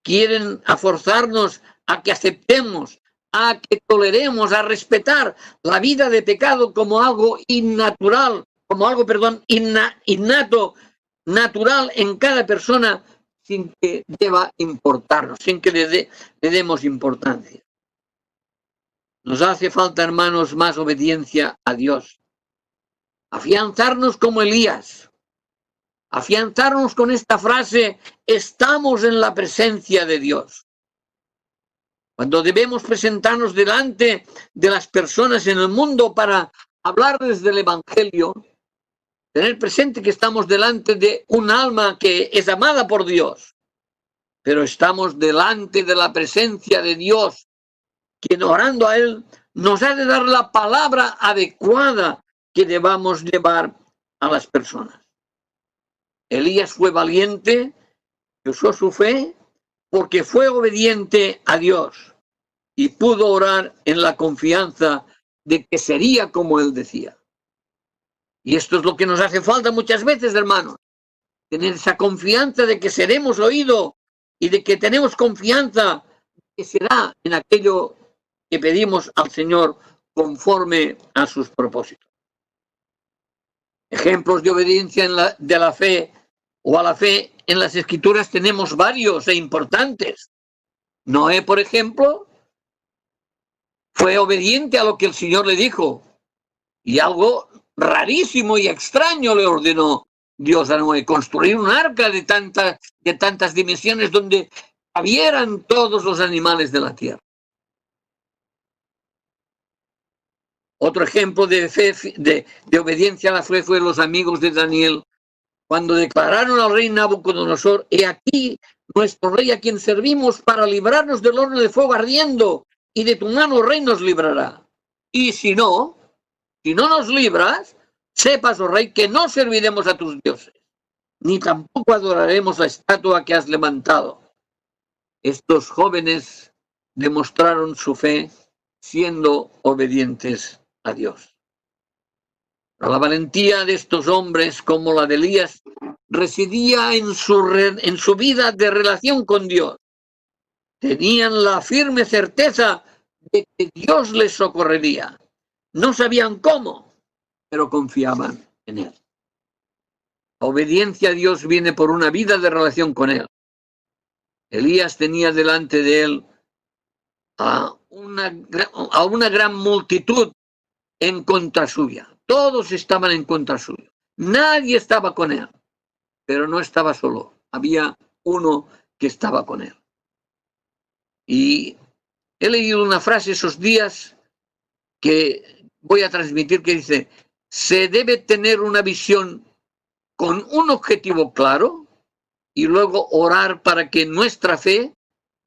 quieren forzarnos a que aceptemos, a que toleremos, a respetar la vida de pecado como algo innatural, como algo, innato, natural en cada persona, sin que deba importarnos, sin que le demos importancia. Nos hace falta, hermanos, más obediencia a Dios. Afianzarnos como Elías. Afianzarnos con esta frase: estamos en la presencia de Dios. Cuando debemos presentarnos delante de las personas en el mundo para hablarles del Evangelio, tener presente que estamos delante de un alma que es amada por Dios, pero estamos delante de la presencia de Dios, quien orando a Él nos ha de dar la palabra adecuada que debamos llevar a las personas. Elías fue valiente, usó su fe, porque fue obediente a Dios y pudo orar en la confianza de que sería como Él decía. Y esto es lo que nos hace falta muchas veces, hermanos, tener esa confianza de que seremos oídos y de que tenemos confianza que será en aquello que pedimos al Señor conforme a sus propósitos. Ejemplos de obediencia de la fe o a la fe en las Escrituras tenemos varios e importantes. Noé, por ejemplo, fue obediente a lo que el Señor le dijo, y algo rarísimo y extraño le ordenó Dios a Noé: construir un arca de tantas dimensiones donde cabieran todos los animales de la tierra. Otro ejemplo de fe, de obediencia a la fe, fue los amigos de Daniel, cuando declararon al rey Nabucodonosor: he aquí nuestro rey a quien servimos para librarnos del horno de fuego ardiendo, y de tu mano, rey, nos librará. Y si no nos libras, sepas, oh rey, que no serviremos a tus dioses, ni tampoco adoraremos la estatua que has levantado. Estos jóvenes demostraron su fe siendo obedientes a Dios. Pero la valentía de estos hombres, como la de Elías, residía en su vida de relación con Dios. Tenían la firme certeza de que Dios les socorrería. No sabían cómo, pero confiaban en Él. La obediencia a Dios viene por una vida de relación con Él. Elías tenía delante de él a una gran multitud en contra suya. Todos estaban en contra suya. Nadie estaba con él, pero no estaba solo. Había uno que estaba con él. Y he leído una frase esos días que voy a transmitir, que dice: se debe tener una visión con un objetivo claro y luego orar para que nuestra fe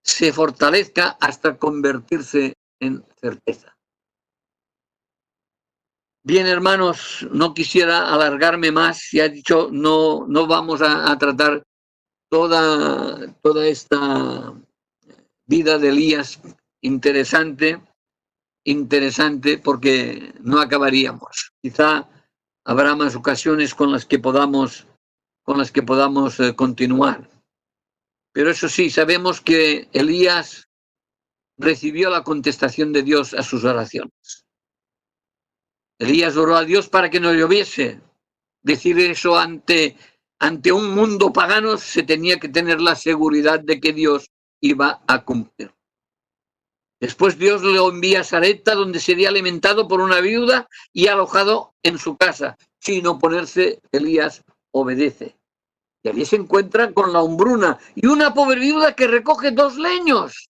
se fortalezca hasta convertirse en certeza. Bien, hermanos, no quisiera alargarme más. Ya he dicho, no vamos a tratar toda esta vida de Elías interesante, porque no acabaríamos. Quizá habrá más ocasiones con las que podamos continuar. Pero eso sí, sabemos que Elías recibió la contestación de Dios a sus oraciones. Elías oró a Dios para que no lloviese. Decir eso ante un mundo pagano, se tenía que tener la seguridad de que Dios iba a cumplir. Después Dios le envía a Sarepta, donde sería alimentado por una viuda y alojado en su casa. Sin oponerse, Elías obedece. Y allí se encuentra con la hombruna y una pobre viuda que recoge 2 leños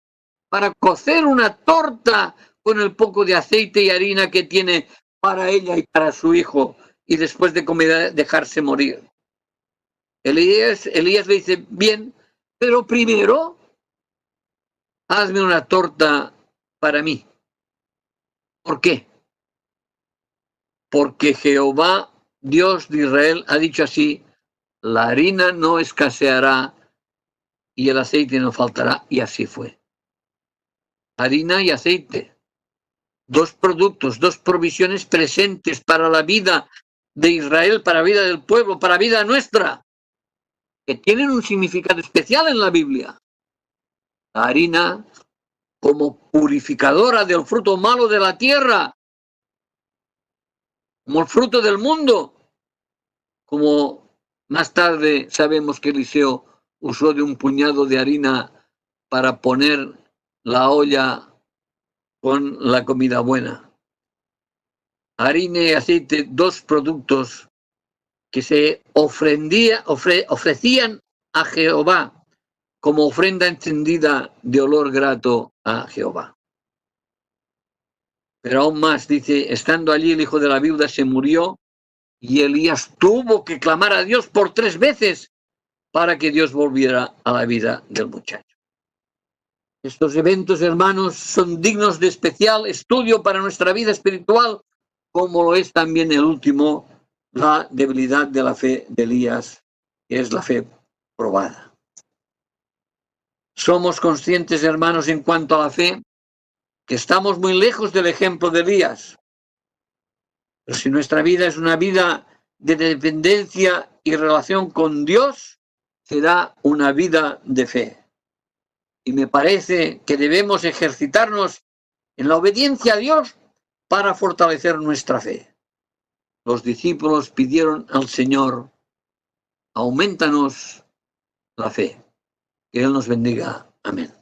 para cocer una torta con el poco de aceite y harina que tiene para ella y para su hijo, y después de comer dejarse morir. Elías le dice: bien, pero primero hazme una torta para mí. ¿Por qué? Porque Jehová, Dios de Israel, ha dicho así: la harina no escaseará y el aceite no faltará. Y así fue. Harina y aceite. 2 productos, 2 provisiones presentes para la vida de Israel, para la vida del pueblo, para la vida nuestra, que tienen un significado especial en la Biblia. La harina como purificadora del fruto malo de la tierra, como el fruto del mundo, como más tarde sabemos que Eliseo usó de un puñado de harina para poner la olla con la comida buena. Harina y aceite, 2 productos que se ofrecían a Jehová como ofrenda encendida de olor grato a Jehová. Pero aún más, dice, estando allí el hijo de la viuda se murió y Elías tuvo que clamar a Dios por 3 veces para que Dios volviera a la vida del muchacho. Estos eventos, hermanos, son dignos de especial estudio para nuestra vida espiritual, como lo es también el último, la debilidad de la fe de Elías, que es la fe probada. Somos conscientes, hermanos, en cuanto a la fe, que estamos muy lejos del ejemplo de Elías. Pero si nuestra vida es una vida de dependencia y relación con Dios, será una vida de fe. Y me parece que debemos ejercitarnos en la obediencia a Dios para fortalecer nuestra fe. Los discípulos pidieron al Señor, aumentanos la fe. Que Él nos bendiga. Amén.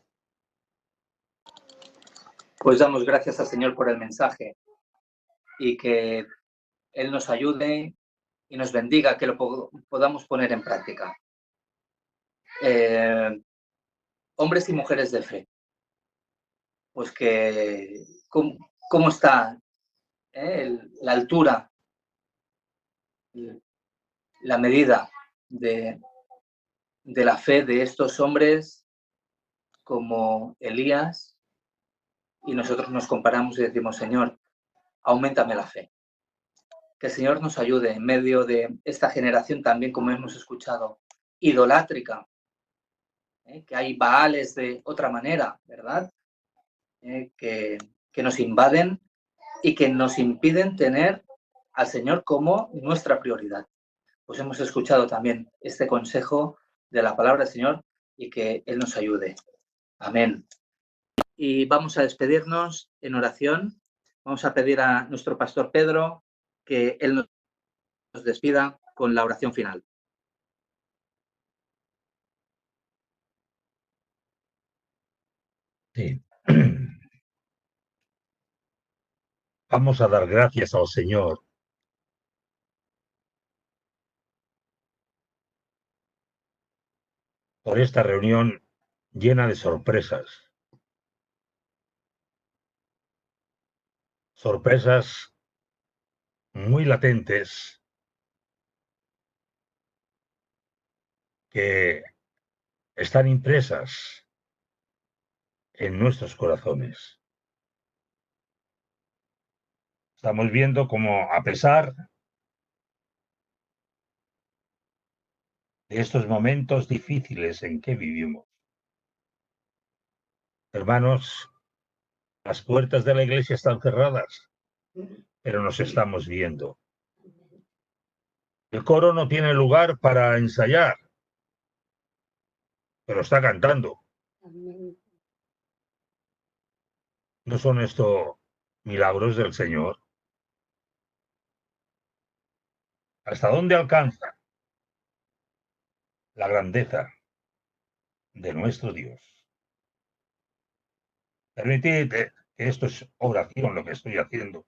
Pues damos gracias al Señor por el mensaje y que Él nos ayude y nos bendiga, que lo podamos poner en práctica. Hombres y mujeres de fe, pues que cómo está la altura, la medida de la fe de estos hombres como Elías, y nosotros nos comparamos y decimos, Señor, auméntame la fe. Que el Señor nos ayude en medio de esta generación también, como hemos escuchado, idolátrica, que hay baales de otra manera, ¿verdad? Que nos invaden y que nos impiden tener al Señor como nuestra prioridad. Pues hemos escuchado también este consejo de la palabra del Señor y que Él nos ayude. Amén. Y vamos a despedirnos en oración. Vamos a pedir a nuestro pastor Pedro que Él nos despida con la oración final. Sí. Vamos a dar gracias al Señor por esta reunión llena de sorpresas. Sorpresas muy latentes que están impresas en nuestros corazones. Estamos viendo cómo, a pesar de estos momentos difíciles en que vivimos, hermanos, las puertas de la iglesia están cerradas, pero nos estamos viendo. El coro no tiene lugar para ensayar, pero está cantando. ¿No son esto milagros del Señor? ¿Hasta dónde alcanza la grandeza de nuestro Dios? Permitid que esto es oración lo que estoy haciendo.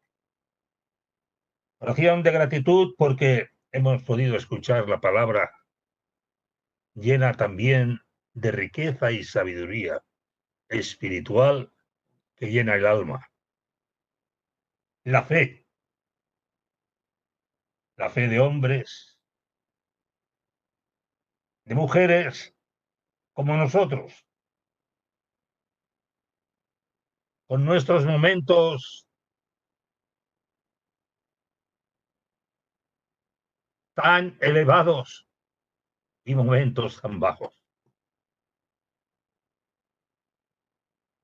Oración de gratitud porque hemos podido escuchar la palabra llena también de riqueza y sabiduría espiritual que llena el alma. La fe de hombres, de mujeres como nosotros, con nuestros momentos tan elevados y momentos tan bajos.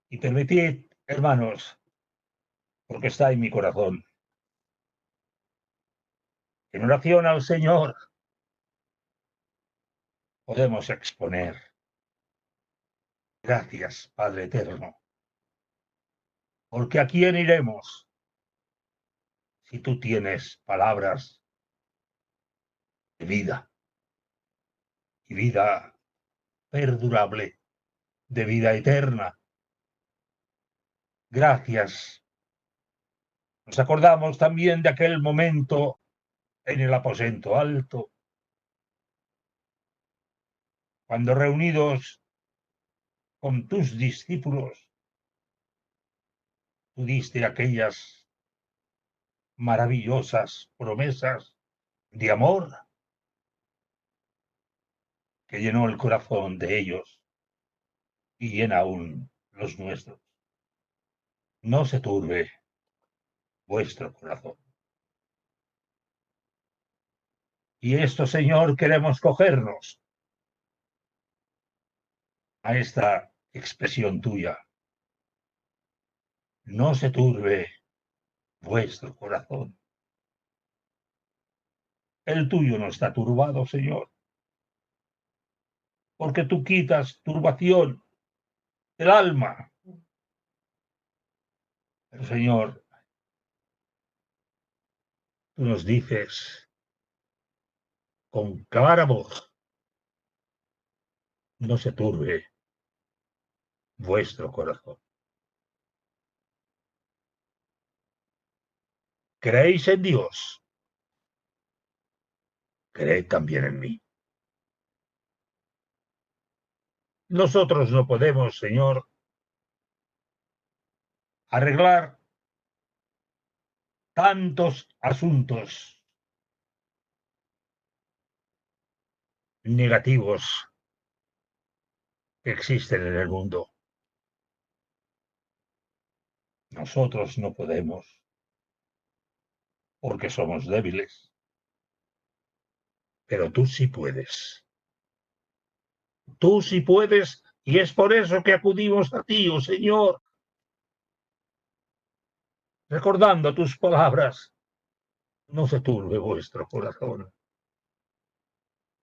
Y permitid, hermanos, porque está en mi corazón, en oración al Señor podemos exponer. Gracias, Padre eterno, porque ¿a quién iremos si tú tienes palabras de vida y vida perdurable, de vida eterna? Gracias. Nos acordamos también de aquel momento en el aposento alto, cuando reunidos con tus discípulos, tú diste aquellas maravillosas promesas de amor que llenó el corazón de ellos y llena aún los nuestros. No se turbe vuestro corazón. Y esto, Señor, queremos cogernos a esta expresión tuya. No se turbe vuestro corazón. El tuyo no está turbado, Señor, porque tú quitas turbación del alma. Pero, Señor, tú nos dices con clara voz, no se turbe vuestro corazón. ¿Creéis en Dios? Creed también en mí. Nosotros no podemos, Señor, arreglar tantos asuntos negativos que existen en el mundo. Nosotros no podemos, porque somos débiles. Pero tú sí puedes. Tú sí puedes, y es por eso que acudimos a ti, oh Señor, recordando tus palabras. No se turbe vuestro corazón.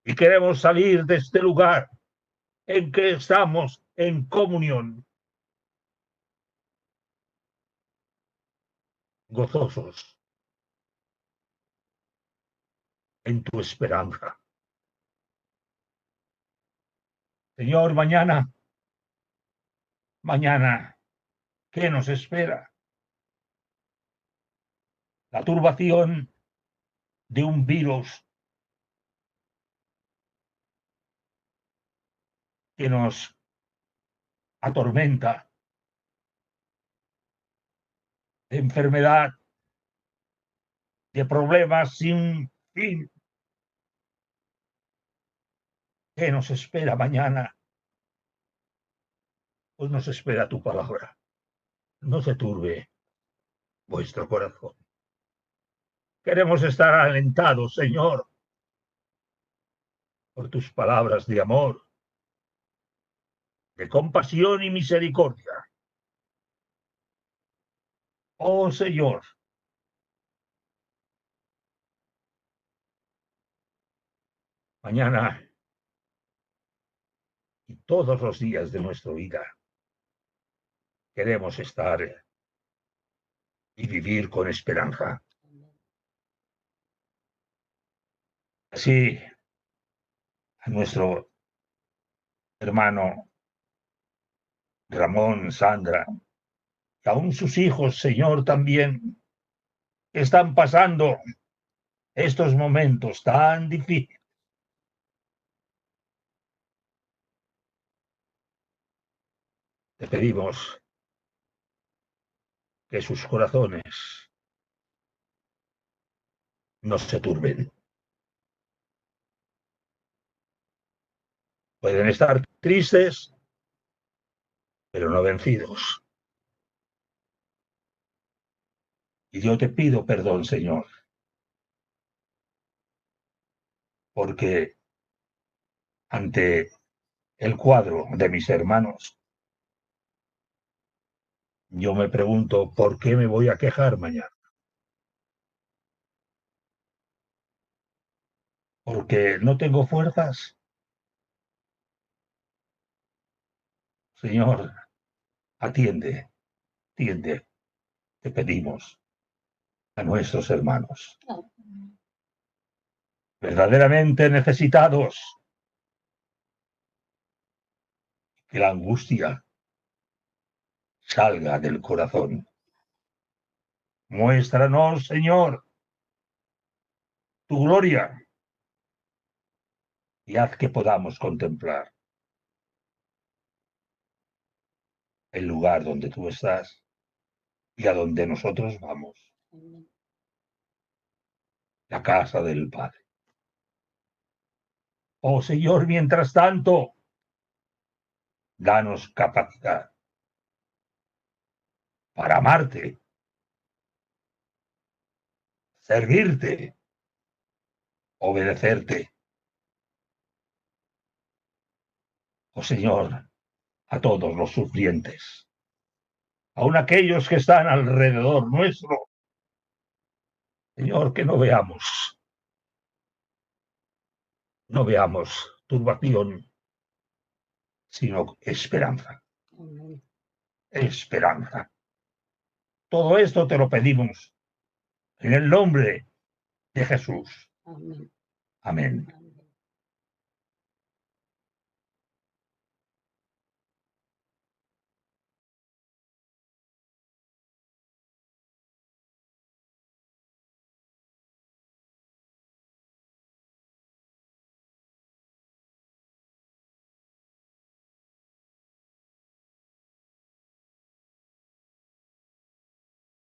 Y queremos salir de este lugar en que estamos en comunión, gozosos en tu esperanza. Señor, mañana, ¿qué nos espera? La turbación de un virus que nos atormenta, de enfermedad, de problemas sin fin. ¿Qué nos espera mañana? Pues nos espera tu palabra. No se turbe vuestro corazón. Queremos estar alentados, Señor, por tus palabras de amor, de compasión y misericordia. Oh Señor, mañana y todos los días de nuestra vida queremos estar y vivir con esperanza. Así, a nuestro hermano Ramón, Sandra, y aún sus hijos, Señor, también están pasando estos momentos tan difíciles. Te pedimos que sus corazones no se turben. Pueden estar tristes, pero no vencidos. Y yo te pido perdón, Señor, porque ante el cuadro de mis hermanos, yo me pregunto, ¿por qué me voy a quejar mañana? ¿Porque no tengo fuerzas? Señor, atiende, te pedimos a nuestros hermanos, verdaderamente necesitados, que la angustia salga del corazón. Muéstranos, Señor, tu gloria y haz que podamos contemplar el lugar donde tú estás y a donde nosotros vamos, la casa del Padre. Oh Señor, mientras tanto, danos capacidad para amarte, servirte, obedecerte. Oh Señor, a todos los sufrientes, aun aquellos que están alrededor nuestro, Señor, que no veamos turbación, sino esperanza. Esperanza. Todo esto te lo pedimos en el nombre de Jesús. Amén.